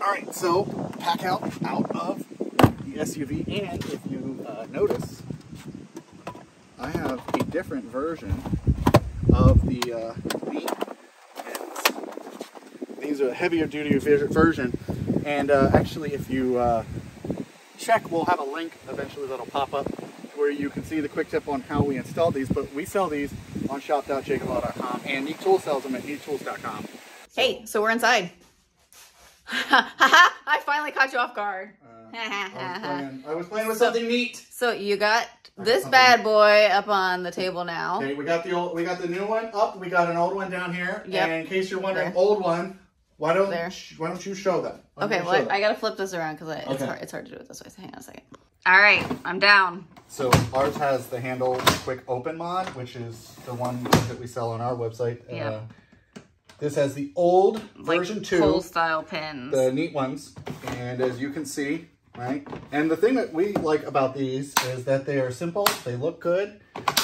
All right, so pack out of the SUV, and if you notice, I have a different version of the Neat. These are a heavier duty version, and actually if you check, we'll have a link eventually that'll pop up where you can see the quick tip on how we install these, but we sell these on shop.jacoblaw.com, and Neat Tools sells them at neattools.com. Hey, so we're inside. I finally caught you off guard. I was playing with something neat. So you got this bad boy up on the table now. Okay, we got the new one up. We got an old one down here. Yep. And in case you're wondering, old one, why don't you show them? Okay, well, I gotta flip this around because it's hard to do it this way. So hang on a second. All right, I'm down. So ours has the handle quick open mod, which is the one that we sell on our website. Yeah. This has the old version 2, Kohl style pins, the Neat ones, and as you can see, right. And the thing that we like about these is that they are simple. They look good,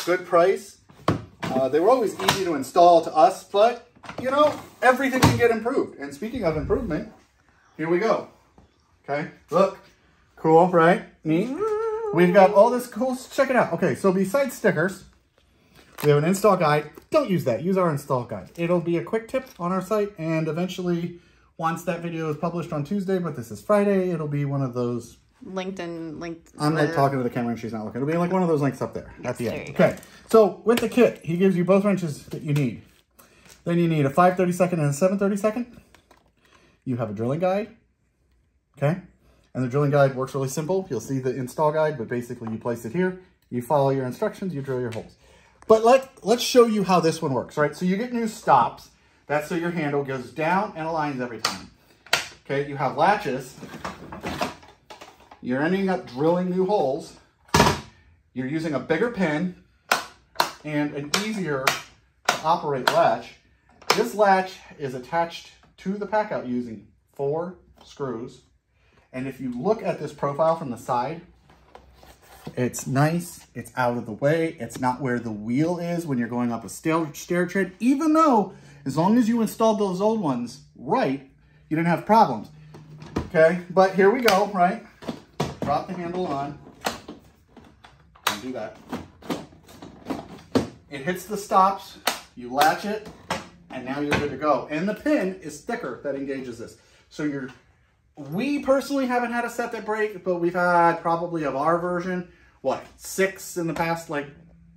good price. They were always easy to install to us, but you know, everything can get improved. And speaking of improvement, here we go. Okay, look, cool, right? Neat. We've got all this cool. Check it out. Okay, so besides stickers, we have an install guide. Don't use that. Use our install guide. It'll be a quick tip on our site, and eventually, once that video is published on Tuesday, but this is Friday, it'll be one of those linked. I'm like talking to the camera and she's not looking. It'll be like one of those links up there at the end. Okay, so with the kit, he gives you both wrenches that you need. Then you need a 5/32 and a 7/32. You have a drilling guide. Okay, and the drilling guide works really simple. You'll see the install guide, but basically you place it here, you follow your instructions, you drill your holes. But let's show you how this one works, right? So you get new stops. That's so your handle goes down and aligns every time. Okay, you have latches. You're ending up drilling new holes. You're using a bigger pin and an easier to operate latch. This latch is attached to the pack out using 4 screws. And if you look at this profile from the side, it's nice, it's out of the way, it's not where the wheel is when you're going up a stair tread, even though as long as you installed those old ones right, you didn't have problems. Okay, but here we go, right? Drop the handle on, don't do that. It hits the stops, you latch it, and now you're good to go. And the pin is thicker that engages this. So we personally haven't had a set that break, but we've had probably of our version, what, 6 in the past, like,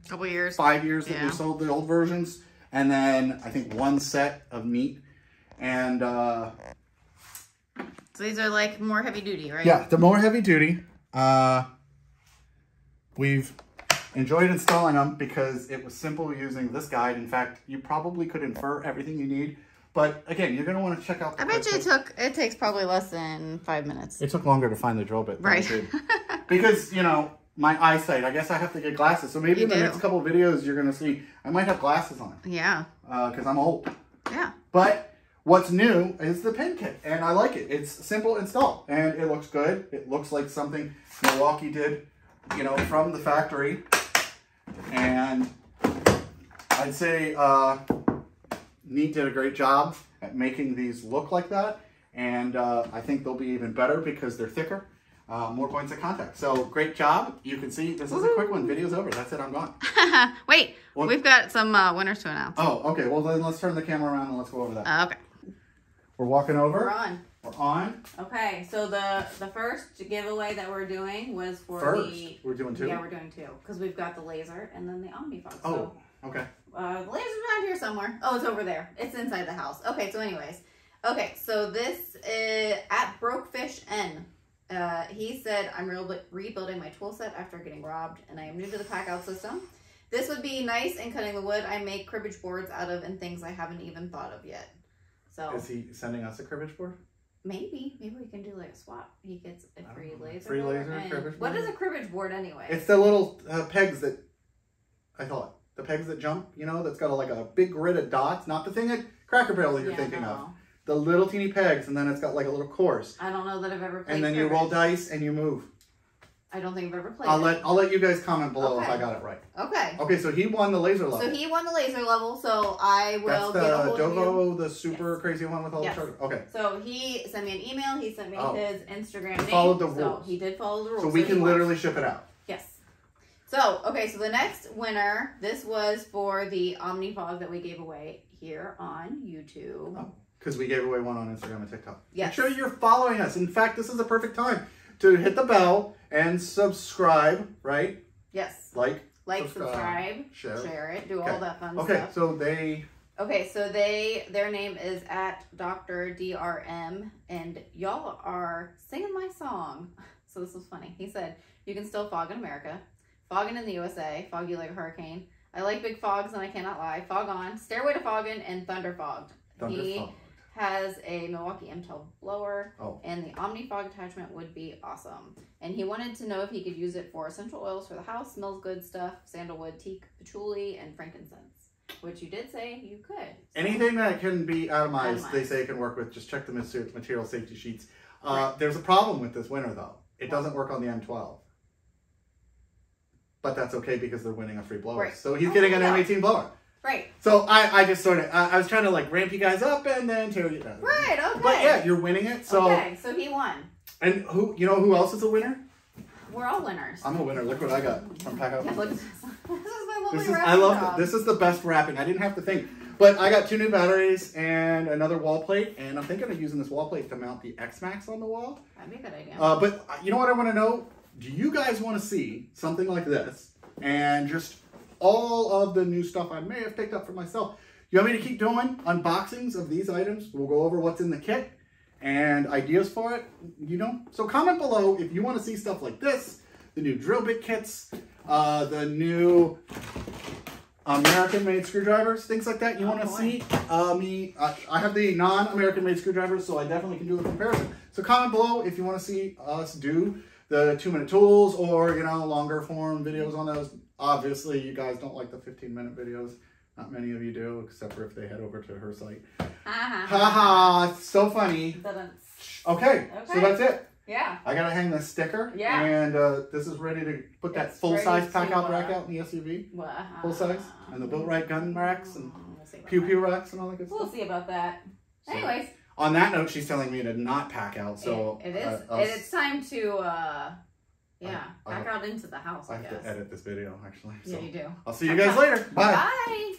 couple years, 5 years that we sold the old versions. And then I think 1 set of Neat. And so these are like more heavy duty, right? Yeah, the more heavy duty. We've enjoyed installing them because it was simple using this guide. In fact, you probably could infer everything you need. But again, you're going to want to check out the I bet you it takes probably less than 5 minutes. It took longer to find the drill bit. Right. Because, you know, my eyesight, I guess I have to get glasses. So maybe in the next couple of videos, you're going to see, I might have glasses on. Yeah. Because I'm old. Yeah. But what's new is the pin kit. And I like it. It's simple install. And it looks good. It looks like something Milwaukee did, you know, from the factory. And I'd say Neat did a great job at making these look like that. And I think they'll be even better because they're thicker. More points of contact. So great job. You can see this is a quick one. Video's over. That's it. I'm gone. Wait, we've got some winners to announce. Oh, okay. Well, then let's turn the camera around and let's go over that. Okay. We're walking over. We're on. We're on. Okay, so the first giveaway that we're doing was for We're doing 2? Yeah, we're doing 2 because we've got the laser and then the OmniFox. Oh, okay. The laser's around here somewhere. Oh, it's over there. It's inside the house. Okay, so anyways. Okay, so this is at Brokefish N. He said, I'm rebuilding my tool set after getting robbed, and I am new to the pack out system. This would be nice in cutting the wood I make cribbage boards out of and things I haven't even thought of yet. So is he sending us a cribbage board? Maybe we can do like a swap. He gets a free laser. Free laser cribbage board? What is a cribbage board anyway? It's the little pegs that, I thought, the pegs that jump, you know, that's got like a big grid of dots, not the thing at Cracker Barrel that you're thinking of. The little teeny pegs, and then it's got like a little course. I don't know that I've ever played And then cribbage. you roll dice and you move. I don't think I've ever played I'll let you guys comment below if Okay. I got it right. Okay. Okay, so he won the laser level. So he won the laser level, so I will That's get a hold the of you. Dovo, the super Yes. crazy one with all Yes. the charges. Okay. So he sent me an email, he sent me his Instagram name. Followed the So rules. he did follow the rules. So we he can won. literally ship it out. Yes. So, okay, so the next winner, this was for the OmniFog that we gave away here on YouTube. Oh, because we gave away one on Instagram and TikTok. Yes. Make sure you're following us. In fact, this is a perfect time to hit the bell and subscribe, right? Yes. Like, subscribe, share it, do all that fun okay, stuff. so they... Okay, so their name is at Dr. DRM, and y'all are singing my song. So this was funny. He said, you can still fog in America, fogging in the USA, foggy like a hurricane. I like big fogs and I cannot lie. Fog on, Stairway to Foggin, and Thunder Fogged. He has a Milwaukee M12 blower, and the OmniFog attachment would be awesome. And he wanted to know if he could use it for essential oils for the house, smells good stuff, sandalwood, teak, patchouli, and frankincense. Which you did say you could. So. Anything that can be atomized, they say it can work with. Just check the material safety sheets. Right. There's a problem with this winner, though. It doesn't work on the M12. But that's okay because they're winning a free blower. Right. So he's getting an M18 blower. Right. So I just sort of, I was trying to like ramp you guys up and then tear you down. Right, okay. But yeah, you're winning it. So, okay, so he won. And you know who else is a winner? We're all winners. I'm a winner. Look what I got from Pack Out. Yeah, look at this. This is my lovely wrapping I love job. it. This is the best wrapping. I didn't have to think. But I got 2 new batteries and another wall plate. And I'm thinking of using this wall plate to mount the X-Max on the wall. That'd be a good idea. But you know what I want to know? Do you guys want to see something like this? And just all of the new stuff I may have picked up for myself. You want me to keep doing unboxings of these items? We'll go over what's in the kit and ideas for it, you know? So comment below if you want to see stuff like this, the new drill bit kits, the new American-made screwdrivers, things like that. You want to see I have the non-American made screwdrivers, so I definitely can do a comparison. So comment below if you want to see us do the 2-minute tools or, you know, longer form videos on those. Obviously, you guys don't like the 15-minute videos. Not many of you do, except for if they head over to her site. Haha, it's so funny. Okay, so that's it. Yeah. I gotta hang this sticker. Yeah. And this is ready to put that full-size pack-out rack out in the SUV. Full size. And the Built-Right gun racks and pew-pew racks and all that good stuff. We'll see about that. So, anyways. On that note, she's telling me to not pack out, so... It is. It's time to, pack out into the house, I guess. I have to edit this video, actually. Yeah, So you do. I'll see you guys later. Bye. Bye.